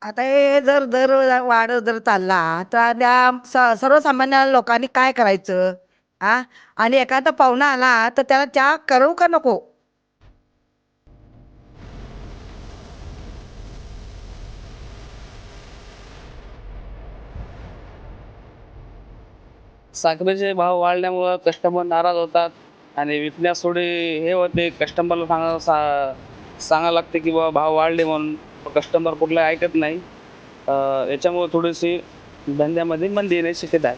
आता हे जर दर वाढ जर चालला तर त्या सर्वसामान्य लोकांनी काय करायचं? आ? आणि एखादा पाहुणा आला तर त्याला चहा करू का नको? साखरेचे भाव वाढल्यामुळं कस्टमर नाराज होतात आणि विकण्यास थोडे हे होते. कस्टमरला सांगावं लागते की बाबा भाव वाढले म्हणून. कस्टमर कुठला ऐकत नाही. याच्यामुळे थोडीशी धंद्यामध्ये मंदी येण्याची शक्यता आहे.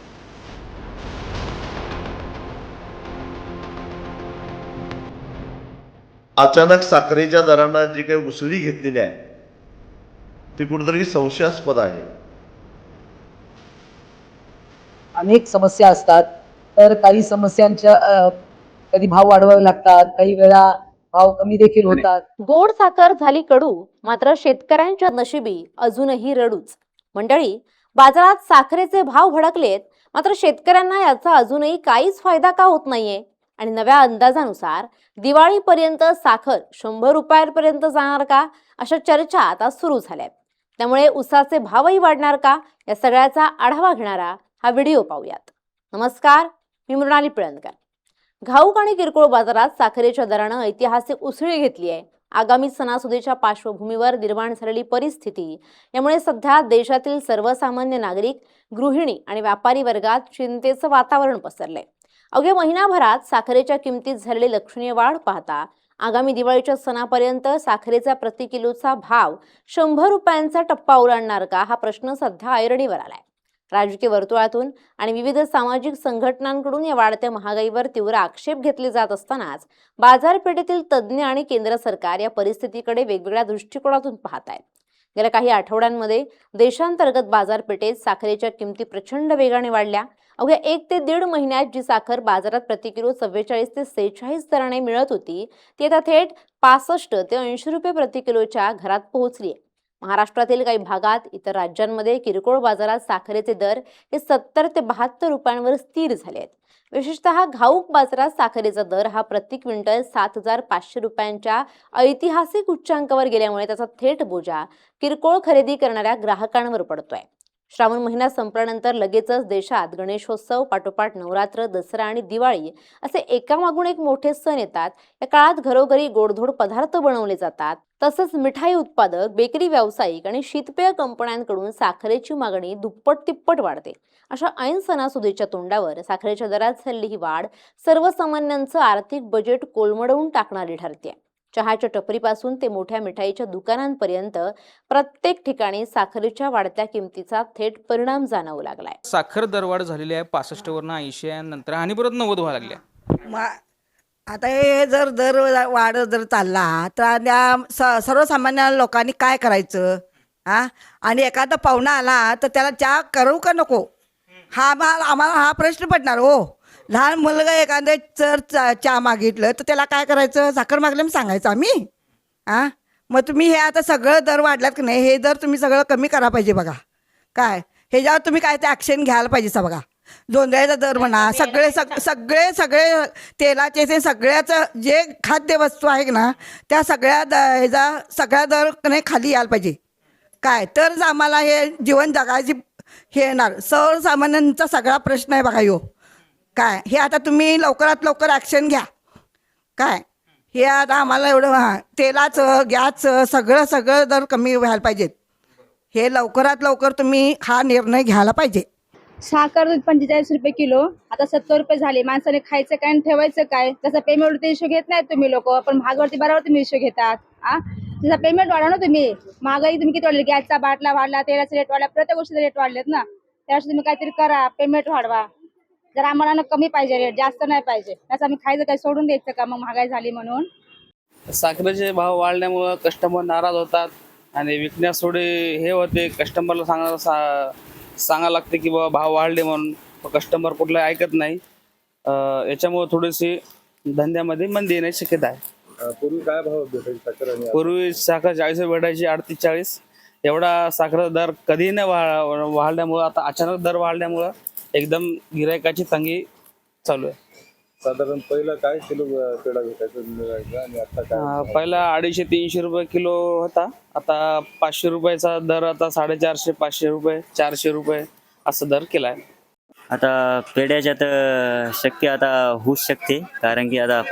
अचानक साखरेच्या दरांना जी काही उसळी घेतलेली आहे ती कुठेतरी संशयास्पद आहे. अनेक समस्या असतात. तर काही समस्यांच्या कधी भाव वाढवावे लागतात, काही वेळा भाव कमी देखील होतात. गोड साखर झाली कडू, मात्र शेतकऱ्यांच्या नशिबी अजूनही रडूच. मंडळी, बाजारात साखरेचे भाव भडकलेत, मात्र शेतकऱ्यांना याचा अजूनही काहीच फायदा का होत नाहीये? आणि नव्या अंदाजानुसार दिवाळीपर्यंत साखर 100 रुपयांपर्यंत जाणार का, अशा चर्चा आता सुरू झाल्यात. त्यामुळे उसाचे भावही वाढणार का, या सगळ्याचा आढावा घेणारा हा व्हिडिओ पाहूयात. नमस्कार, मी मृणाली पिळणकर. घाऊक आणि किरकोळ बाजारात साखरेच्या दरानं ऐतिहासिक उसळी घेतली आहे. आगामी सणासुदीच्या पार्श्वभूमीवर निर्माण झालेली परिस्थिती यामुळे सध्या देशातील सर्वसामान्य नागरिक, गृहिणी आणि व्यापारी वर्गात चिंतेचं वातावरण पसरलंय. अवघ्या महिनाभरात साखरेच्या किमतीत झालेली लक्षणीय वाढ पाहता आगामी दिवाळीच्या सणापर्यंत साखरेचा प्रति किलोचा भाव 100 रुपयांचा टप्पा ओलांडणार का, हा प्रश्न सध्या ऐरणीवर आलाय. राजकीय वर्तुळातून आणि विविध सामाजिक संघटनांकडून या वाढत्या महागाईवर तीव्र आक्षेप घेतले जात असतानाच बाजारपेठेतील तज्ज्ञ आणि केंद्र सरकार या परिस्थितीकडे वेगवेगळ्या दृष्टिकोनातून पाहत आहेत. गेल्या काही आठवड्यांमध्ये देशांतर्गत बाजारपेठेत साखरेच्या किमती प्रचंड वेगाने वाढल्या. अवघ्या 1 ते 1.5 महिन्यात जी साखर बाजारात प्रति किलो 44 ते 46 दराने मिळत होती, ती आता थेट 65 ते 80 रुपये प्रति किलोच्या घरात पोहोचली आहे. महाराष्ट्रातील काही भागात, इतर राज्यांमध्ये किरकोळ बाजारात साखरेचे दर हे 70 ते 72 रुपयांवर स्थिर झाले आहेत. विशेषतः घाऊक बाजारात साखरेचा दर हा प्रति क्विंटल 7,500 रुपयांच्या ऐतिहासिक उच्चांकावर गेल्यामुळे त्याचा थेट बोजा किरकोळ खरेदी करणाऱ्या ग्राहकांवर पडतोय. श्रावण महिना संपल्यानंतर लगेचच देशात गणेशोत्सव, पाठोपाठ नवरात्र, दसरा आणि दिवाळी असे एकामागून एक मोठे सण येतात. या काळात घरोघरी गोडधोड पदार्थ बनवले जातात. तसंच मिठाई उत्पादक, बेकरी व्यावसायिक आणि शीतपेय कंपन्यांकडून साखरेची मागणी दुप्पट तिप्पट वाढते. अशा ऐन सणासुदीच्या तोंडावर साखरेच्या दरात झालेली ही वाढ सर्वसामान्यांचं आर्थिक बजेट कोलमडवून टाकणारी ठरते. चहाच्या टपरीपासून ते मोठ्या मिठाईच्या दुकानांपर्यंत प्रत्येक ठिकाणी साखरेच्या वाढत्या किमतीचा थेट परिणाम जाणवू लागलाय. साखर दरवाढ झालेली आहे 65 वरनं 80 नंतर आणि परत 90 व्हायला लागल्या. आता हे जर दर वाढ जर चालला तर त्या सर्वसामान्य लोकांनी काय करायचं? आणि एखादा पाहुणा आला तर त्याला चहा करू का नको? आम्हाला हा प्रश्न पडणार हो. लहान मुलगा एखादे जर चहा मागितलं तर त्याला काय करायचं? साखर मागलं मी सांगायचं आम्ही. मग तुम्ही हे आता सगळं दर वाढल्यात की नाही, हे दर तुम्ही सगळं कमी करा पाहिजे बघा. काय ह्याच्यावर तुम्ही काय ते ॲक्शन घ्यायला पाहिजे बघा. जोंधळ्याचा दर म्हणा, सगळे सगळे सगळे तेलाचे ते सगळ्याचं जे खाद्य वस्तू आहे ना, त्या सगळ्या ह्याचा सगळ्या दर नाही खाली यायला पाहिजे. काय तरच आम्हाला हे जीवन जगायची हे येणार. सर्वसामान्यांचा सगळा प्रश्न आहे बघा ह्यो. काय हे आता तुम्ही लवकरात लवकर ॲक्शन घ्या. काय हे आता आम्हाला एवढं तेलाचं, गॅसचं सगळं सगळं दर कमी व्हायला पाहिजेत. हे लवकरात लवकर तुम्ही हा निर्णय घ्यायला पाहिजे. साखर दूध 45 रुपये किलो, आता 70 रुपये झाले. माणसाने खायचं काय आणि ठेवायचं काय? त्याचा पेमेंटवरती इश्यू घेत नाहीत तुम्ही लोक, पण भागवरती बरोबर तुम्ही इश्यू घेतात. त्याचा पेमेंट वाढवा ना तुम्ही. महागाई तुम्ही किती वाढली? गॅसचा बाटला वाढला, तेलाचा रेट वाढला, प्रत्येक गोष्टीचे रेट वाढलेत ना. त्यावेळेस तुम्ही काहीतरी करा, पेमेंट वाढवा. जर आम्हाला ना कमी पाहिजे, रेट जास्त नाही पाहिजे. त्याचं आम्ही खायचं काय सोडून द्यायचं का मग महागाई झाली म्हणून? साखरेचे भाव वाढल्यामुळं कस्टमर नाराज होतात आणि विकण्यास थोडे हे होते. कस्टमरला सांगावं लागते की बाबा भाव वाढले म्हणून. कस्टमर कुठला ऐकत नाही. याच्यामुळे थोडीशी धंद्यामध्ये मंदी येण्याची शक्यता आहे. पूर्वी काय भाव भेटायची साखर? पूर्वी साखर 40 भेटायची, 38-40. एवढा साखरेचा दर कधी न वाढल्यामुळं आता अचानक दर वाढल्यामुळं एकदम गिरायकाची तंगी चालू आहे. साधारण पहिलं काय किलो पेढा भेटायचा आणि आता काय पहिला 250-300 रुपये किलो होता. आता 500 रुपयाचा दर, आता 450-500 रुपये, 400 रुपये असं दर केलाय. आता पेढ्याच्यात शक्य आता होऊच शकते, कारण की आता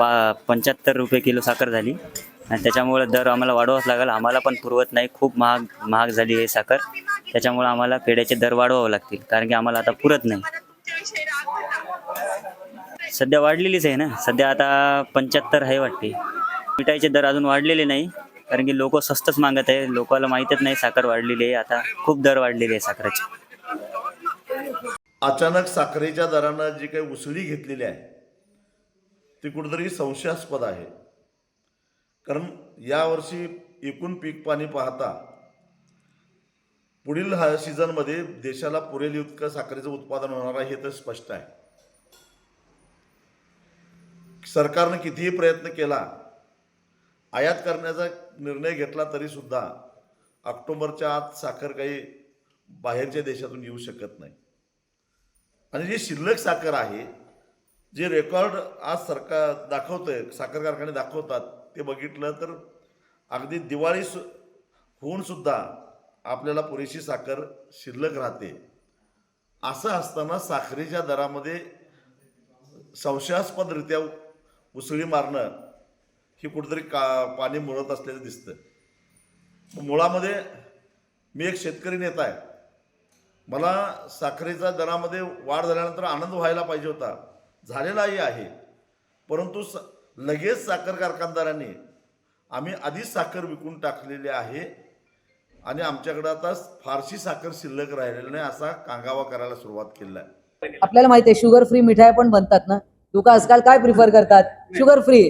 75 रुपये किलो साखर झाली आणि त्याच्यामुळे दर आम्हाला वाढवावाच लागेल. आम्हाला पण पुरवत नाही, खूप महाग झाली आहे साखर. त्याच्यामुळे आम्हाला पेढ्याचे दर वाढवावे लागतील, कारण की आम्हाला आता पुरत नाही. सध्या वाढलेलीच आहे ना, सध्या आता 75 आहे वाटते. मिठाईचे दर अजून वाढलेले नाही, कारण की लोक स्वस्तच मागत आहे. लोकांना माहीतच नाही साखर वाढलेली आहे. आता खूप दर वाढलेले आहे साखरेचे. अचानक साखरेच्या दरानं जी काही उसळी घेतलेली आहे ती कुठेतरी संशयास्पद आहे. कारण यावर्षी एकूण पीक पाणी पाहता पुढील सीझनमध्ये देशाला पुरेल इतकं साखरेचं उत्पादन होणार आहे हे तर स्पष्ट आहे. सरकारनं कितीही प्रयत्न केला, आयात करण्याचा निर्णय घेतला, तरी सुद्धा ऑक्टोबरच्या आत साखर काही बाहेरच्या देशातून येऊ शकत नाही. आणि जी शिल्लक साखर आहे, जे रेकॉर्ड आज सरकार दाखवतंय, साखर कारखाने दाखवतात, ते बघितलं तर अगदी दिवाळी होऊन सुद्धा आपल्याला पुरेशी साखर शिल्लक राहते. असं असताना साखरेच्या दरामध्ये संशयास्पदरित्या उसळी मारणं ही कुठेतरी पाणी मुरत असल्याचं दिसतं. मुळामध्ये मी एक शेतकरी नेता आहे. मला साखरेच्या दरामध्ये वाढ झाल्यानंतर आनंद व्हायला पाहिजे होता, झालेलाही आहे. परंतु लगेच साखर कारखानदारांनी आम्ही आधीच साखर विकून टाकलेली आहे आणि आमच्याकडे आता फारशी साखर शिल्लक राहिलेली नाही असा कांगावा करायला सुरुवात केलेला आहे. आपल्याला माहिती आहे शुगर फ्री मिठाई पण बनतात ना. लोक आजकाल काय प्रिफर करतात? Sugar free.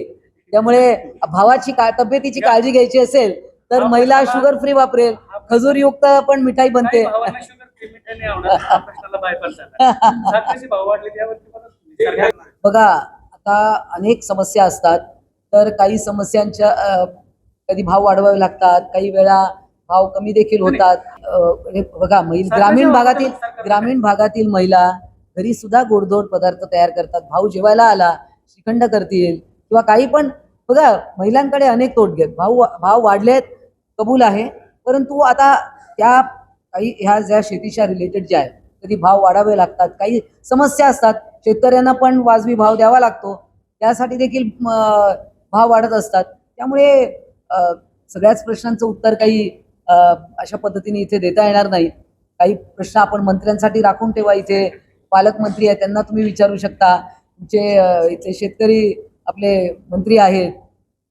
त्यामुळे भावाची तब्येतीची काळजी घ्यायची असेल तर महिला शुगर फ्री वापरेल. खजूरयुक्त पण मिठाई बनते. बघा, आता अनेक समस्या असतात, तर काही समस्यांच्या कधी भाव वाढवावे लागतात, काही वेळा भाव कमी देखील होतात. हे बघा, ग्रामीण भागातील महिला घरी सुद्धा गोडधोड पदार्थ तयार करतात. भाऊ जेवायला आला, श्रीखंड करतील किंवा काही पण. बघा, महिलांकडे अनेक तोटगे आहेत. भाव वाढलेत, कबूल आहे, परंतु आता त्या काही ह्या ज्या शेतीच्या रिलेटेड ज्या आहेत, कधी भाव वाढावे लागतात, काही समस्या असतात. शेतकऱ्यांना पण वाजवी भाव द्यावा लागतो, त्यासाठी देखील भाव वाढत असतात. त्यामुळे सगळ्याच प्रश्नांचं उत्तर काही अशा पद्धतीने इथे देता येणार नाही. काही प्रश्न आपण मंत्र्यांसाठी राखून ठेवा. इथे पालकमंत्री आहेत, त्यांना तुम्ही विचारू शकता. तुमचे इथे शेतकरी आपले मंत्री आहेत,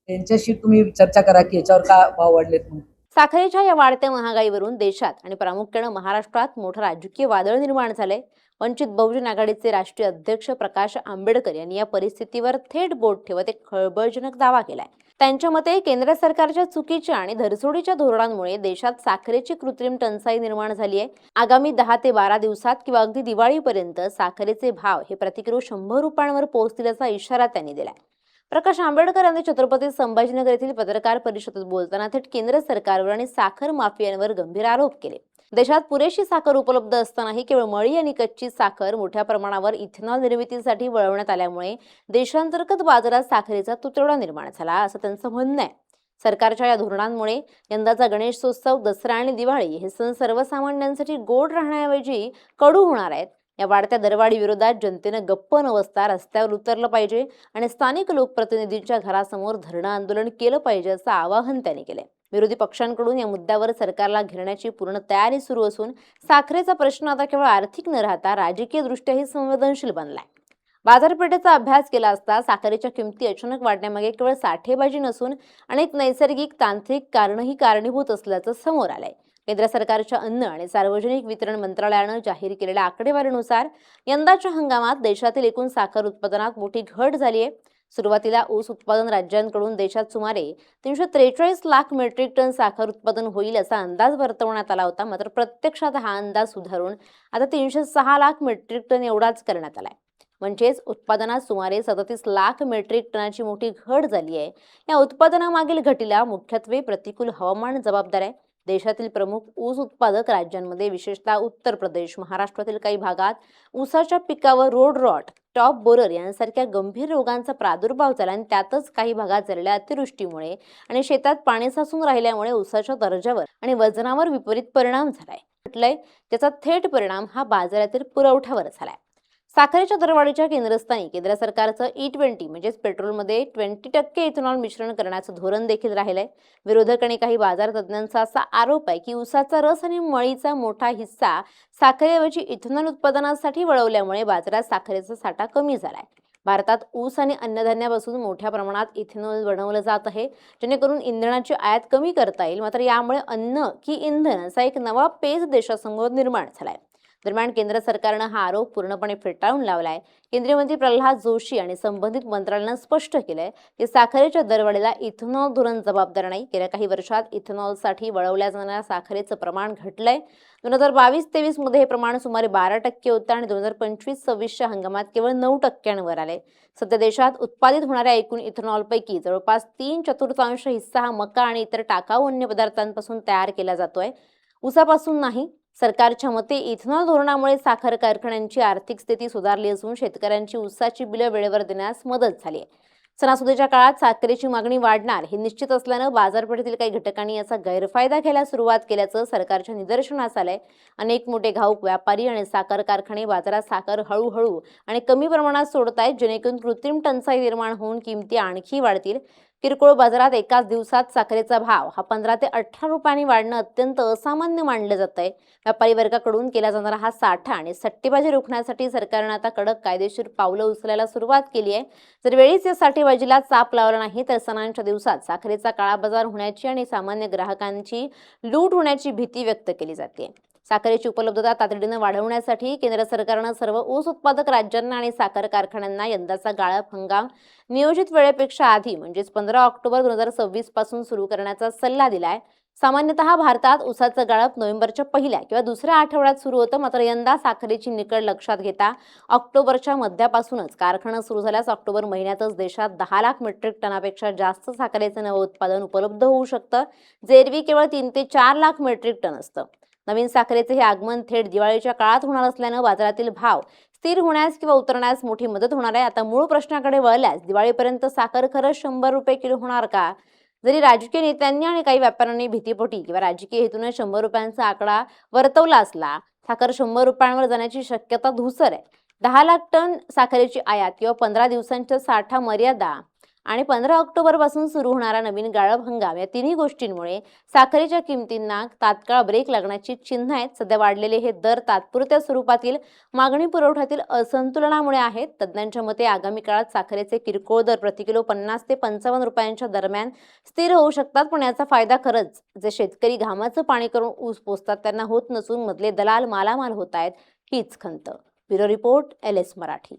त्यांच्याशी तुम्ही चर्चा करा की याच्यावर का भाव वाढलेत म्हणून. साखरेच्या या वाढत्या महागाईवरून देशात आणि प्रामुख्याने महाराष्ट्रात मोठं राजकीय वादळ निर्माण झालंय. वंचित बहुजन आघाडीचे राष्ट्रीय अध्यक्ष प्रकाश आंबेडकर यांनी या परिस्थितीवर थेट बोट ठेवत एक खळबळजनक दावा केलाय. त्यांच्या मते केंद्र सरकारच्या चुकीच्या आणि धरसोडीच्या धोरणांमुळे देशात साखरेची कृत्रिम टंचाई निर्माण झाली आहे. आगामी 10 ते 12 दिवसात किंवा अगदी दिवाळीपर्यंत साखरेचे भाव हे प्रतिकिलो 100 रुपयांवर पोहोचतील असा इशारा त्यांनी दिलाय. प्रकाश आंबेडकर यांनी छत्रपती संभाजीनगर येथील पत्रकार परिषदेत बोलताना थेट केंद्र सरकारवर आणि साखर माफियांवर गंभीर आरोप केले. देशात पुरेशी साखर उपलब्ध असतानाही केवळ मळी आणि कच्ची साखर मोठ्या प्रमाणावर इथेनॉल निर्मितीसाठी वळवण्यात आल्यामुळे देशांतर्गत बाजारात साखरेचा तुटवडा निर्माण झाला असं त्यांचं म्हणणं आहे. सरकारच्या या धोरणांमुळे यंदाचा गणेशोत्सव, दसरा आणि दिवाळी हे सण सर्वसामान्यांसाठी गोड राहण्याऐवजी कडू होणार आहेत. या वाढत्या दरवाढी विरोधात जनतेनं गप्प न बसता रस्त्यावर उतरलं पाहिजे आणि स्थानिक लोकप्रतिनिधींच्या घरासमोर धरणं आंदोलन केलं पाहिजे असं आवाहन त्यांनी केलंय. विरोधी पक्षांकडून या मुद्द्यावर सरकारला घेरण्याची पूर्ण तयारी सुरू असून साखरेचा प्रश्न आता केवळ आर्थिक न राहता राजकीय दृष्ट्याही संवेदनशील बनलाय. बाजारपेठेचा अभ्यास केला असता साखरेच्या किमती अचानक वाढण्यामागे केवळ साठेबाजी नसून अनेक नैसर्गिक तांत्रिक कारणंही कारणीभूत असल्याचं समोर आलंय. केंद्र सरकारच्या अन्न आणि सार्वजनिक वितरण मंत्रालयानं जाहीर केलेल्या आकडेवारीनुसार यंदाच्या हंगामात देशातील एकूण साखर उत्पादनात मोठी घट झाली आहे. सुरुवातीला ऊस उत्पादन राज्यांकडून देशात सुमारे 343 लाख मेट्रिक टन साखर उत्पादन होईल असा अंदाज वर्तवण्यात आला होता. मात्र प्रत्यक्षात हा अंदाज सुधारून आता 306 लाख मेट्रिक टन एवढाच करण्यात आलाय. म्हणजेच उत्पादनात सुमारे 37 लाख मेट्रिक टनाची मोठी घट झाली आहे. या उत्पादनामागील घटीला मुख्यत्वे प्रतिकूल हवामान जबाबदार आहे. देशातील प्रमुख ऊस उत्पादक राज्यांमध्ये विशेषतः उत्तर प्रदेश, महाराष्ट्रातील काही भागात ऊसाच्या पिकावर रोड रॉट, स्टॉप बोरर यांसारख्या गंभीर रोगांचा प्रादुर्भाव झाला आणि त्यातच काही भागात झालेल्या अतिवृष्टीमुळे आणि शेतात पाणी साचून राहिल्यामुळे ऊसाच्या दर्जावर आणि वजनावर विपरीत परिणाम झालाय. म्हटलंय त्याचा थेट परिणाम हा बाजारातील पुरवठ्यावर झालाय. साखरेच्या दरवाढीच्या केंद्रस्थानी केंद्र सरकारचं E20 म्हणजेच पेट्रोलमध्ये 20% इथेनॉल मिश्रण करण्याचं धोरण देखील राहिलंय. विरोधक आणि काही बाजार तज्ज्ञांचा असा आरोप आहे की ऊसाचा रस आणि मळीचा मोठा हिस्सा साखरेऐवजी इथेनॉल उत्पादनासाठी वळवल्यामुळे बाजारात साखरेचा साठा कमी झालाय. भारतात ऊस आणि अन्नधान्यापासून मोठ्या प्रमाणात इथेनॉल बनवलं जात आहे, जेणेकरून इंधनाची आयात कमी करता येईल. मात्र यामुळे अन्न की इंधन असा एक नवा पेच देशासमोर निर्माण झालाय. दरम्यान केंद्र सरकारनं हा आरोप पूर्णपणे फेटाळून लावलाय. केंद्रीय मंत्री प्रल्हाद जोशी आणि संबंधित मंत्र्यांना स्पष्ट केलंय की साखरेच्या दरवाढीला इथेनॉल धोरण जबाबदार नाही. गेल्या काही वर्षात इथेनॉलसाठी वळवल्या जाणाऱ्या साखरेचं प्रमाण घटलंय. 2022-23 मध्ये हे प्रमाण सुमारे 12% होतं आणि 2025-26च्या हंगामात केवळ 9%वर आले. सध्या देशात उत्पादित होणाऱ्या एकूण इथेनॉलपैकी जवळपास 3/4 हिस्सा हा मका आणि इतर टाकाऊ अन्य पदार्थांपासून तयार केला जातोय, ऊसापासून नाही. सरकारच्या मते इथेनॉल धोरणामुळे साखर कारखान्यांची आर्थिक स्थिती सुधारली असून शेतकऱ्यांची ऊसाची बिलं वेळेवर देण्यास मदत झाली आहे. सणासुदीच्या काळात साखरेची मागणी वाढणार हे निश्चित असल्यानं बाजारपेठेतील काही घटकांनी याचा गैरफायदा घ्यायला सुरुवात केल्याचं सरकारच्या निदर्शनास आलंय. अनेक मोठे घाऊक व्यापारी आणि साखर कारखाने बाजारात साखर हळूहळू आणि कमी प्रमाणात सोडतायत, जेणेकरून कृत्रिम टंचाई निर्माण होऊन किमती आणखी वाढतील. किरकोळ बाजारात एकाच दिवसात साखरेचा भाव हा 15 ते 18 रुपयांनी वाढणं अत्यंत असामान्य मानलं जातंय. व्यापारी वर्गाकडून केला जाणारा हा साठा आणि सट्टेबाजी रोखण्यासाठी सरकारनं आता कडक कायदेशीर पावलं उचलायला सुरुवात केली आहे. जर वेळीच या साठेबाजीला चाप लावला नाही तर सणांच्या दिवसात साखरेचा काळाबाजार होण्याची आणि सामान्य ग्राहकांची लूट होण्याची भीती व्यक्त केली जाते. साखरेची उपलब्धता तातडीनं वाढवण्यासाठी केंद्र सरकारनं सर्व ऊस उत्पादक राज्यांना आणि साखर कारखान्यांना यंदाचा गाळप हंगाम नियोजित वेळेपेक्षा आधी म्हणजेच 15 ऑक्टोबर 2026 पासून सुरू करण्याचा सल्ला दिलाय. सामान्यतः भारतात ऊसाचं गाळप नोव्हेंबरच्या पहिल्या किंवा दुसऱ्या आठवड्यात सुरू होतं. मात्र यंदा साखरेची निकड लक्षात घेता ऑक्टोबरच्या मध्यापासूनच कारखाना सुरू झाल्यास ऑक्टोबर महिन्यातच देशात 10 लाख मेट्रिक टनापेक्षा जास्त साखरेचं नवं उत्पादन उपलब्ध होऊ शकतं, जे एरवी केवळ 3 ते 4 लाख मेट्रिक टन असतं. नवीन साखरेचे हे आगमन थेट दिवाळीच्या काळात होणार असल्यानं बाजारातील भाव स्थिर होण्यास किंवा उतरण्यास मोठी मदत होणार आहे. आता मूळ प्रश्नाकडे वळल्यास दिवाळीपर्यंत साखर खरंच 100 रुपये किलो होणार का? जरी राजकीय नेत्यांनी आणि काही व्यापाऱ्यांनी भीतीपोटी किंवा राजकीय हेतूने 100 रुपयांचा आकडा वर्तवला असला, साखर 100 रुपयांवर जाण्याची शक्यता धूसर आहे. 10 लाख टन साखरेची आयात किंवा 15 दिवसांच्या साठा मर्यादा आणि 15 ऑक्टोबर पासून सुरू होणारा नवीन गाळप हंगाम या तिन्ही गोष्टींमुळे साखरेच्या किमतींना तात्काळ ब्रेक लागण्याची चिन्ह आहेत. सध्या वाढलेले हे दर तात्पुरत्या स्वरूपातील मागणी पुरवठ्यातील असंतुलनामुळे आहेत. तज्ज्ञांच्या मते आगामी काळात साखरेचे किरकोळ दर प्रति किलो 50 ते 55 रुपयांच्या दरम्यान स्थिर होऊ शकतात. पण याचा फायदा खरंच जे शेतकरी घामाचं पाणी करून ऊस पोसतात त्यांना होत नसून मधले दलाल मालामाल होत आहेत, हीच खंत. Bureau report, LS Marathi.